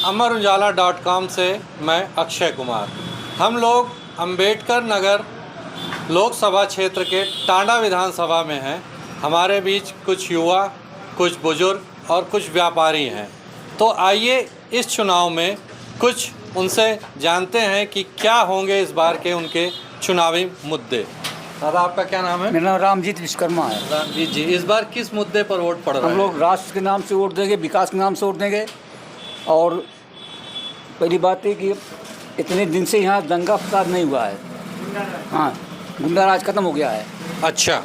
अमरउजाला.com से मैं अक्षय कुमार। हम लोग अंबेडकर नगर लोकसभा क्षेत्र के टांडा विधानसभा में हैं। हमारे बीच कुछ युवा, कुछ बुजुर्ग और कुछ व्यापारी हैं। तो आइए इस चुनाव में कुछ उनसे जानते हैं कि क्या होंगे इस बार के उनके चुनावी मुद्दे। दादा, आपका क्या नाम है? मेरा नाम रामजीत विश्वकर्मा है। रामजीत जी, इस बार किस मुद्दे पर वोट पड़ रहा है? हम लोग राष्ट्र के नाम से वोट देंगे, विकास के नाम से वोट देंगे। और पहली बात है कि इतने दिन से यहाँ दंगा फसाद नहीं हुआ है। हाँ, गुंडा राज खत्म हो गया है। अच्छा,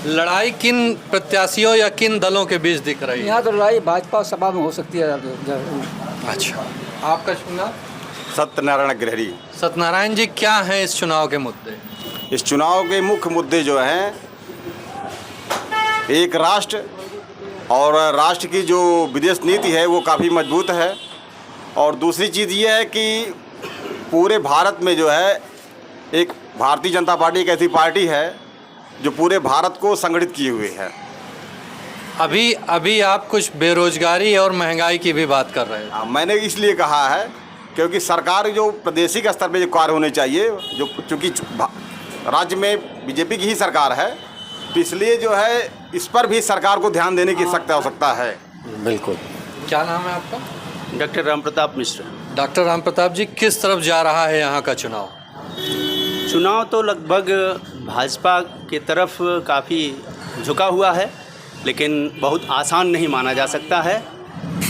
लड़ाई किन प्रत्याशियों या किन दलों के बीच दिख रही है? यहाँ तो लड़ाई भाजपा और सपा में हो सकती है। अच्छा, आपका चुनाव? सत्यनारायण गिरहरी। सत्यनारायण जी, क्या है इस चुनाव के मुद्दे? इस चुनाव के मुख्य मुद्दे जो हैं, एक राष्ट्र और राष्ट्र की जो विदेश नीति है वो काफ़ी मजबूत है। और दूसरी चीज़ ये है कि पूरे भारत में जो है एक भारतीय जनता पार्टी एक ऐसी पार्टी है जो पूरे भारत को संगठित किए हुए है। अभी आप कुछ बेरोजगारी और महंगाई की भी बात कर रहे हैं। मैंने इसलिए कहा है क्योंकि सरकार जो प्रादेशिक स्तर पे जो कार्य होने चाहिए, जो चूँकि राज्य में बीजेपी की ही सरकार है, तो इसलिए जो है इस पर भी सरकार को ध्यान देने की आवश्यकता है। बिल्कुल। क्या नाम है आपका? डॉक्टर राम प्रताप मिश्र। डॉक्टर राम प्रताप जी, किस तरफ जा रहा है यहाँ का चुनाव? चुनाव तो लगभग भाजपा की तरफ काफ़ी झुका हुआ है, लेकिन बहुत आसान नहीं माना जा सकता है।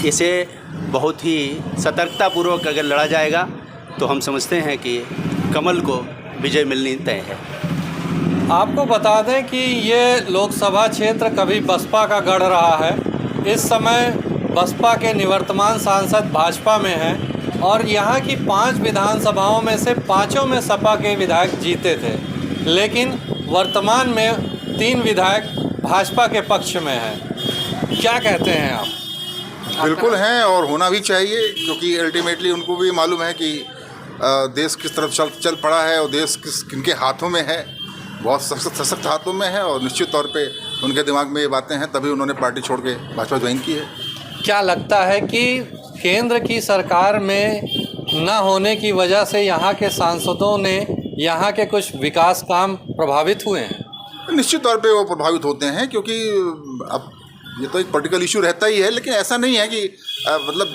इसे बहुत ही सतर्कतापूर्वक अगर लड़ा जाएगा तो हम समझते हैं कि कमल को विजय मिलनी तय है। आपको बता दें कि ये लोकसभा क्षेत्र कभी बसपा का गढ़ रहा है। इस समय बसपा के निवर्तमान सांसद भाजपा में हैं और यहाँ की 5 विधानसभाओं में से 5 में सपा के विधायक जीते थे, लेकिन वर्तमान में 3 विधायक भाजपा के पक्ष में हैं। क्या कहते हैं आप? बिल्कुल हैं, और होना भी चाहिए, क्योंकि अल्टीमेटली उनको भी मालूम है कि देश किस तरफ चल पड़ा है और देश किनके हाथों में है। बहुत सशक्त हाथों में है और निश्चित तौर पे उनके दिमाग में ये बातें हैं, तभी उन्होंने पार्टी छोड़ के भाजपा ज्वाइन की है। क्या लगता है कि केंद्र की सरकार में न होने की वजह से यहाँ के सांसदों ने यहाँ के कुछ विकास काम प्रभावित हुए हैं? निश्चित तौर पे वो प्रभावित होते हैं, क्योंकि अब ये तो एक पॉलिटिकल इशू रहता ही है, लेकिन ऐसा नहीं है कि मतलब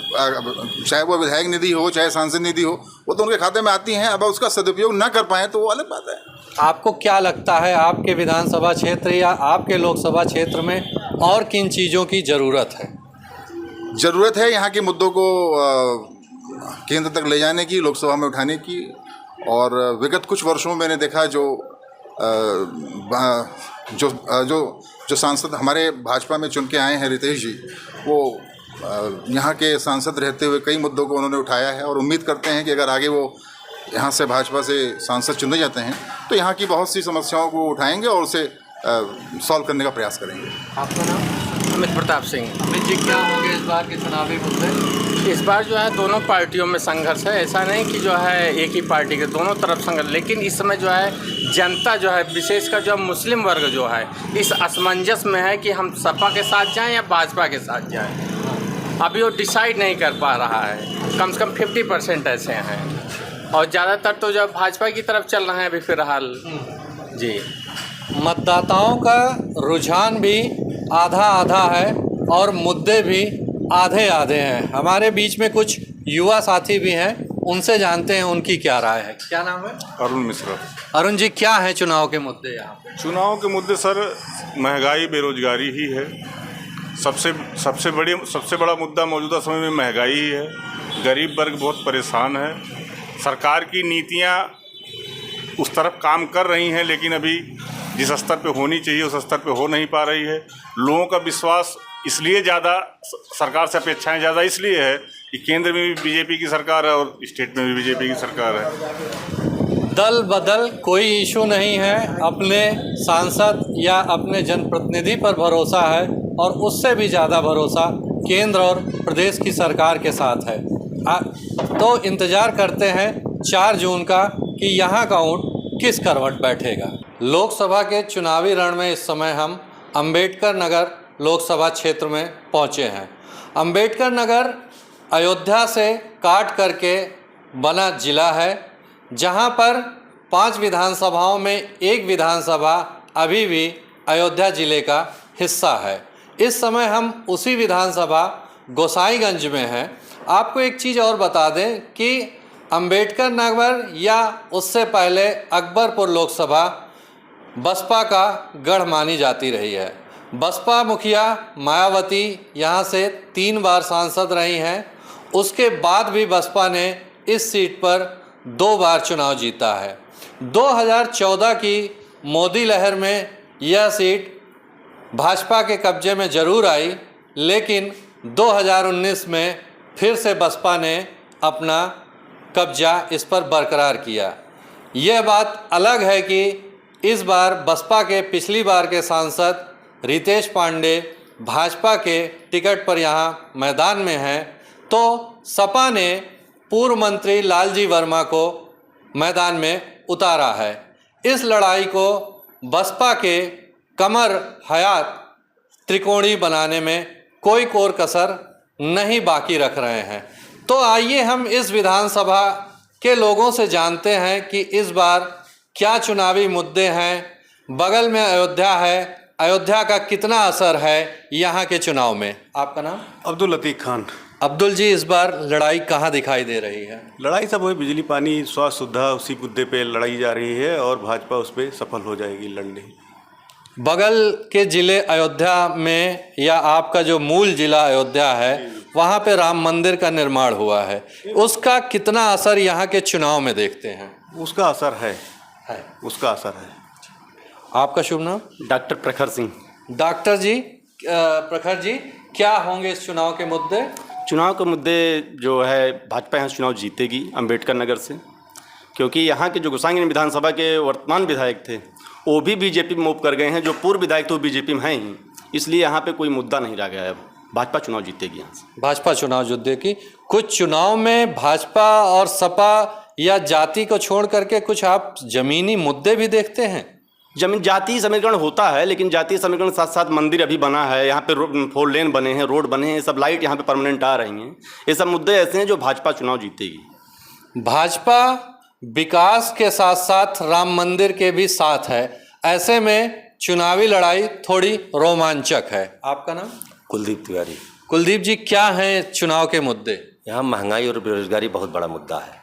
चाहे वो विधायक निधि हो चाहे सांसद निधि हो, वो तो उनके खाते में आती हैं। अब उसका सदुपयोग ना कर पाएँ तो वो अलग बात है। आपको क्या लगता है, आपके विधानसभा क्षेत्र या आपके लोकसभा क्षेत्र में और किन चीज़ों की ज़रूरत है? ज़रूरत है यहाँ के मुद्दों को केंद्र तक ले जाने की, लोकसभा में उठाने की। और विगत कुछ वर्षों में मैंने देखा जो सांसद हमारे भाजपा में चुन के आए हैं, रितेश जी, वो यहाँ के सांसद रहते हुए कई मुद्दों को उन्होंने उठाया है। और उम्मीद करते हैं कि अगर आगे वो यहाँ से भाजपा से सांसद चुने जाते हैं तो यहाँ की बहुत सी समस्याओं को उठाएंगे और उसे सॉल्व करने का प्रयास करेंगे। आपका नाम? अमित प्रताप सिंह। अमित जी, क्या होंगे इस बार के चुनावी मुद्दे? इस बार जो है दोनों पार्टियों में संघर्ष है। ऐसा नहीं कि जो है एक ही पार्टी के दोनों तरफ संघर्ष, लेकिन इस समय जो है जनता जो है, विशेषकर जो मुस्लिम वर्ग जो है, इस असमंजस में है कि हम सपा के साथ जाएं या भाजपा के साथ जाएं। अभी वो डिसाइड नहीं कर पा रहा है। कम से कम 50% ऐसे हैं और ज़्यादातर तो जो भाजपा की तरफ चल रहे हैं अभी फ़िलहाल। जी, मतदाताओं का रुझान भी आधा आधा है और मुद्दे भी आधे आधे हैं। हमारे बीच में कुछ युवा साथी भी हैं, उनसे जानते हैं उनकी क्या राय है। क्या नाम है? अरुण मिश्रा। अरुण जी, क्या है चुनाव के मुद्दे यहाँ पे? चुनाव के मुद्दे सर महंगाई, बेरोजगारी ही है। सबसे बड़ा मुद्दा मौजूदा समय में महंगाई ही है। गरीब वर्ग बहुत परेशान है। सरकार की नीतियाँ उस तरफ काम कर रही हैं, लेकिन अभी जिस स्तर पे होनी चाहिए उस स्तर पे हो नहीं पा रही है। लोगों का विश्वास इसलिए ज़्यादा, सरकार से अपेक्षाएं ज़्यादा इसलिए है कि केंद्र में भी बीजेपी की सरकार है और स्टेट में भी बीजेपी की सरकार है। दल बदल कोई इशू नहीं है, अपने सांसद या अपने जनप्रतिनिधि पर भरोसा है और उससे भी ज़्यादा भरोसा केंद्र और प्रदेश की सरकार के साथ है। तो इंतज़ार करते हैं 4 जून का कि यहाँ का ऊँट किस करवट बैठेगा। लोकसभा के चुनावी रण में इस समय हम अंबेडकर नगर लोकसभा क्षेत्र में पहुँचे हैं। अंबेडकर नगर अयोध्या से काट करके बना जिला है, जहां पर 5 विधानसभाओं में एक विधानसभा अभी भी अयोध्या जिले का हिस्सा है। इस समय हम उसी विधानसभा गोसाईगंज में हैं। आपको एक चीज़ और बता दें कि अंबेडकर नगर या उससे पहले अकबरपुर लोकसभा बसपा का गढ़ मानी जाती रही है। बसपा मुखिया मायावती यहाँ से 3 बार सांसद रही हैं। उसके बाद भी बसपा ने इस सीट पर 2 बार चुनाव जीता है। 2014 की मोदी लहर में यह सीट भाजपा के कब्जे में ज़रूर आई, लेकिन 2019 में फिर से बसपा ने अपना कब्जा इस पर बरकरार किया। यह बात अलग है कि इस बार बसपा के पिछली बार के सांसद रितेश पांडे भाजपा के टिकट पर यहाँ मैदान में हैं, तो सपा ने पूर्व मंत्री लालजी वर्मा को मैदान में उतारा है। इस लड़ाई को बसपा के कमर हयात त्रिकोणीय बनाने में कोई कोर कसर नहीं बाकी रख रहे हैं। तो आइए हम इस विधानसभा के लोगों से जानते हैं कि इस बार क्या चुनावी मुद्दे हैं। बगल में अयोध्या है, अयोध्या का कितना असर है यहाँ के चुनाव में। आपका नाम? अब्दुल लतीफ़ खान। अब्दुल जी, इस बार लड़ाई कहाँ दिखाई दे रही है? लड़ाई सब वही बिजली पानी स्वास्थ्य सुविधा उसी मुद्दे पे लड़ाई जा रही है और भाजपा उस पर सफल हो जाएगी लड़ने। बगल के ज़िले अयोध्या में या आपका जो मूल ज़िला अयोध्या है, वहाँ पे राम मंदिर का निर्माण हुआ है, उसका कितना असर यहाँ के चुनाव में देखते हैं? उसका असर है उसका असर है। आपका शुभ नाम? डॉक्टर प्रखर सिंह। डॉक्टर जी, प्रखर जी, क्या होंगे इस चुनाव के मुद्दे? चुनाव के मुद्दे जो है, भाजपा यहाँ चुनाव जीतेगी अंबेडकर नगर से, क्योंकि यहाँ के जो गोसाईगंज विधानसभा के वर्तमान विधायक थे वो भी बीजेपी में मूव कर गए हैं। जो पूर्व विधायक थे वो बीजेपी में हैं ही, इसलिए यहाँ पे कोई मुद्दा नहीं रह गया है। भाजपा चुनाव जीतेगी यहाँ से। भाजपा चुनाव जीतेगी। कुछ चुनाव में भाजपा और सपा या जाति को छोड़ करके कुछ आप जमीनी मुद्दे भी देखते हैं? जमीन जातीय समीकरण होता है, लेकिन जातीय समीकरण के साथ साथ मंदिर अभी बना है, यहाँ पे 4 लेन बने हैं, रोड बने हैं, ये सब लाइट यहाँ पे परमानेंट आ रही हैं। ये सब मुद्दे ऐसे हैं जो भाजपा चुनाव जीतेगी। भाजपा विकास के साथ साथ राम मंदिर के भी साथ है, ऐसे में चुनावी लड़ाई थोड़ी रोमांचक है। आपका नाम? कुलदीप तिवारी। कुलदीप जी, क्या हैं चुनाव के मुद्दे? यहाँ महंगाई और बेरोजगारी बहुत बड़ा मुद्दा है।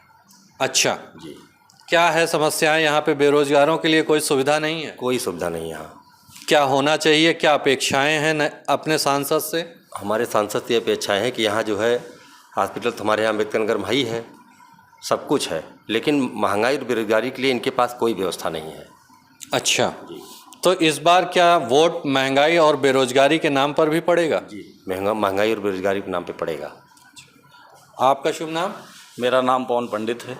अच्छा जी। क्या है समस्याएं यहाँ पे? बेरोजगारों के लिए कोई सुविधा नहीं है? कोई सुविधा नहीं यहाँ। क्या होना चाहिए? क्या अपेक्षाएं हैं अपने सांसद से? हमारे सांसद से अपेक्षाएं हैं कि यहाँ जो है हॉस्पिटल तो हमारे यहाँ अम्बेडकर नगर में ही है, सब कुछ है, लेकिन महंगाई और बेरोजगारी के लिए इनके पास कोई व्यवस्था नहीं है। अच्छा जी। तो इस बार क्या वोट महंगाई और बेरोजगारी के नाम पर भी पड़ेगा? जी, महंगाई और बेरोजगारी के नाम पे पड़ेगा। आपका शुभ नाम? मेरा नाम पवन पंडित है।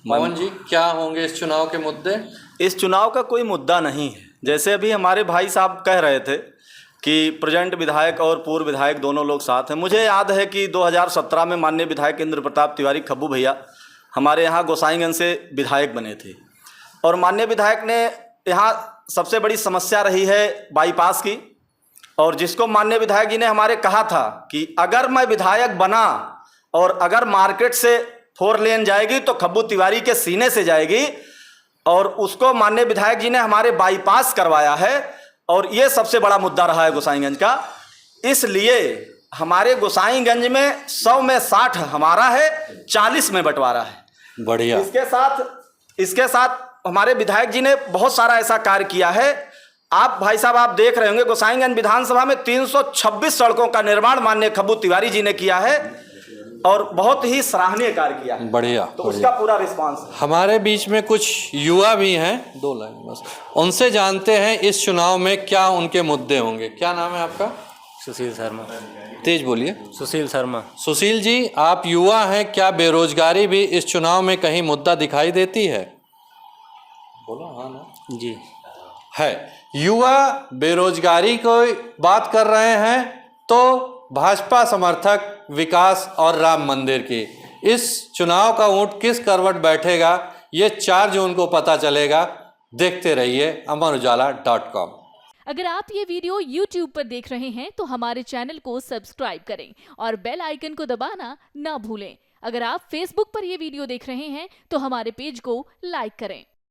पवन जी, क्या होंगे इस चुनाव के मुद्दे? इस चुनाव का कोई मुद्दा नहीं है। जैसे अभी हमारे भाई साहब कह रहे थे कि प्रेजेंट विधायक और पूर्व विधायक दोनों लोग साथ हैं। मुझे याद है कि 2017 में माननीय विधायक इंद्र प्रताप तिवारी खब्बू भैया हमारे यहाँ गोसाईगंज से विधायक बने थे, और माननीय विधायक ने यहाँ सबसे बड़ी समस्या रही है बाईपास की, और जिसको माननीय विधायक जी ने हमारे कहा था कि अगर मैं विधायक बना और अगर मार्केट से 4 लेन जाएगी तो खब्बू तिवारी के सीने से जाएगी, और उसको माननीय विधायक जी ने हमारे बाईपास करवाया है। और ये सबसे बड़ा मुद्दा रहा है गोसाईगंज का। इसलिए हमारे गोसाईगंज में 100 में 60 हमारा है, 40 में बंटवारा है। बढ़िया। इसके साथ हमारे विधायक जी ने बहुत सारा ऐसा कार्य किया है। आप भाई साहब आप देख रहे होंगे गोसाईगंज विधानसभा में 326 सड़कों का निर्माण माननीय खब्बू तिवारी जी ने किया है, और बहुत ही सराहनीय कार्य किया है। बढ़िया। तो उसका पूरा रिस्पांस है। हमारे बीच में कुछ युवा भी हैं, 2 लाइन बस, उनसे जानते हैं इस चुनाव में क्या उनके मुद्दे होंगे। क्या नाम है आपका? सुशील शर्मा। तेज बोलिए। सुशील शर्मा। सुशील जी, आप युवा हैं, क्या बेरोजगारी भी इस चुनाव में कहीं मुद्दा दिखाई देती है? बोलो हाँ ना। जी है। युवा बेरोजगारी को बात कर रहे हैं, तो भाजपा समर्थक विकास और राम मंदिर की इस चुनाव का ऊंट किस करवट बैठेगा, ये 4 जून को पता चलेगा। देखते रहिए amarujala.com। अगर आप ये वीडियो YouTube पर देख रहे हैं तो हमारे चैनल को सब्सक्राइब करें और बेल आइकन को दबाना ना भूलें। अगर आप Facebook पर ये वीडियो देख रहे हैं तो हमारे पेज को लाइक करें।